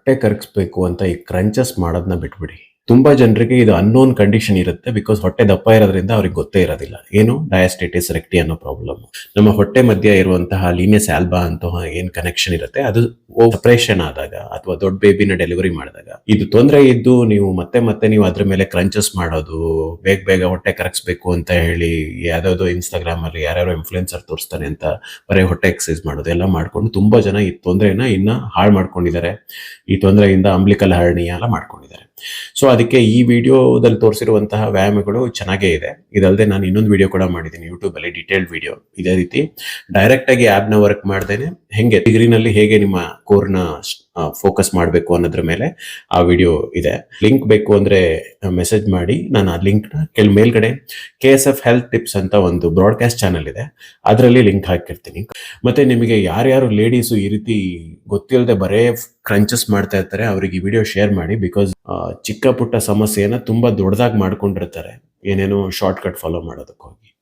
ಹೊಟ್ಟೆ ಕರಗಿಸ್ಬೇಕು ಅಂತ ಈ ಕ್ರಂಚಸ್ ಮಾಡೋದನ್ನ ಬಿಟ್ಬಿಡಿ. ತುಂಬಾ ಜನರಿಗೆ ಇದು ಅನ್ನೋನ್ ಕಂಡೀಷನ್ ಇರುತ್ತೆ. ಬಿಕಾಸ್ ಹೊಟ್ಟೆ ದಪ್ಪ ಇರೋದ್ರಿಂದ ಅವ್ರಿಗೆ ಗೊತ್ತೇ ಇರೋದಿಲ್ಲ ಏನು ಡಯಾಸ್ಟೈಟಿಸ್ ರೆಕ್ಟಿ ಅನ್ನೋ ಪ್ರಾಬ್ಲಮ್. ನಮ್ಮ ಹೊಟ್ಟೆ ಮಧ್ಯೆ ಇರುವಂತಹ ಲೀನಿಯಸ್ ಆಲ್ಬಾ ಅಂತ ಏನ್ ಕನೆಕ್ಷನ್ ಇರುತ್ತೆ ಅದು ಸಪರೇಷನ್ ಆದಾಗ ಅಥವಾ ದೊಡ್ಡ ಬೇಬಿನ ಡೆಲಿವರಿ ಮಾಡಿದಾಗ ಇದು ತೊಂದರೆ ಇದ್ದು ನೀವು ಮತ್ತೆ ನೀವು ಅದ್ರ ಮೇಲೆ ಕ್ರಂಚಸ್ ಮಾಡೋದು, ಬೇಗ ಹೊಟ್ಟೆ ಕರಗಿಸ್ಬೇಕು ಅಂತ ಹೇಳಿ ಯಾವ್ದಾವ್ದೋ ಇನ್ಸ್ಟಾಗ್ರಾಮ್ ಅಲ್ಲಿ ಯಾರ್ಯಾರೋ ಇನ್ಫ್ಲುಯೆನ್ಸರ್ ತೋರಿಸ್ತಾನೆ ಅಂತ ಬರೀ ಹೊಟ್ಟೆ ಎಕ್ಸರ್ಸೈಸ್ ಮಾಡೋದು ಎಲ್ಲ ಮಾಡ್ಕೊಂಡು ತುಂಬಾ ಜನ ಈ ತೊಂದರೆನ ಇನ್ನ ಹಾಳು ಮಾಡ್ಕೊಂಡಿದ್ದಾರೆ. ಈ ತೊಂದರೆಯಿಂದ ಅಂಬ್ಲಿಕಲ್ ಹರ್ನಿಯಾ ಎಲ್ಲ ಮಾಡ್ಕೊಂಡಿದ್ದಾರೆ. ಸೊ ಅದಕ್ಕೆ ಈ ವಿಡಿಯೋದಲ್ಲಿ ತೋರಿಸಿರುವಂತಹ ವ್ಯಾಯಾಮಗಳು ಚೆನ್ನಾಗೇ ಇದೆ. ಇದಲ್ಲದೆ ನಾನು ಇನ್ನೊಂದು ವಿಡಿಯೋ ಕೂಡ ಮಾಡಿದ್ದೀನಿ ಯೂಟ್ಯೂಬ್ ಅಲ್ಲಿ, ಡೀಟೇಲ್ಡ್ ವಿಡಿಯೋ. ಇದೇ ರೀತಿ ಡೈರೆಕ್ಟ್ ಆಗಿ ಆಪ್ ನ ವರ್ಕ್ ಮಾಡ್ದೇನೆ ಹೆಂಗೆ ಡಿಗ್ರಿನಲ್ಲಿ ಹೇಗೆ ನಿಮ್ಮ ಕೋರ್ನ ಫೋಕಸ್ ಮಾಡಬೇಕು ಅನ್ನೋದ್ರ ಮೇಲೆ ಆ ವಿಡಿಯೋ ಇದೆ. ಲಿಂಕ್ ಬೇಕು ಅಂದ್ರೆ ಮೆಸೇಜ್ ಮಾಡಿ. ನಾನು ಆ ಲಿಂಕ್ ನ ಮೇಲ್ಗಡೆ KSF ಹೆಲ್ತ್ ಟಿಪ್ಸ್ ಅಂತ ಒಂದು ಬ್ರಾಡ್ಕಾಸ್ಟ್ ಚಾನಲ್ ಇದೆ, ಅದರಲ್ಲಿ ಲಿಂಕ್ ಹಾಕಿರ್ತೀನಿ. ಮತ್ತೆ ನಿಮಗೆ ಯಾರ್ಯಾರು ಲೇಡೀಸು ಈ ರೀತಿ ಗೊತ್ತಿಲ್ಲದೆ ಬರೇ ಕ್ರಂಚಸ್ ಮಾಡ್ತಾ ಇರ್ತಾರೆ ಅವ್ರಿಗೆ ಈ ವಿಡಿಯೋ ಶೇರ್ ಮಾಡಿ. ಬಿಕಾಸ್ ಚಿಕ್ಕ ಪುಟ್ಟ ಸಮಸ್ಯೆಯನ್ನ ತುಂಬಾ ದೊಡ್ಡದಾಗಿ ಮಾಡ್ಕೊಂಡಿರ್ತಾರೆ ಏನೇನೋ ಶಾರ್ಟ್ ಕಟ್ ಫಾಲೋ ಮಾಡೋದಕ್ಕೋಗಿ.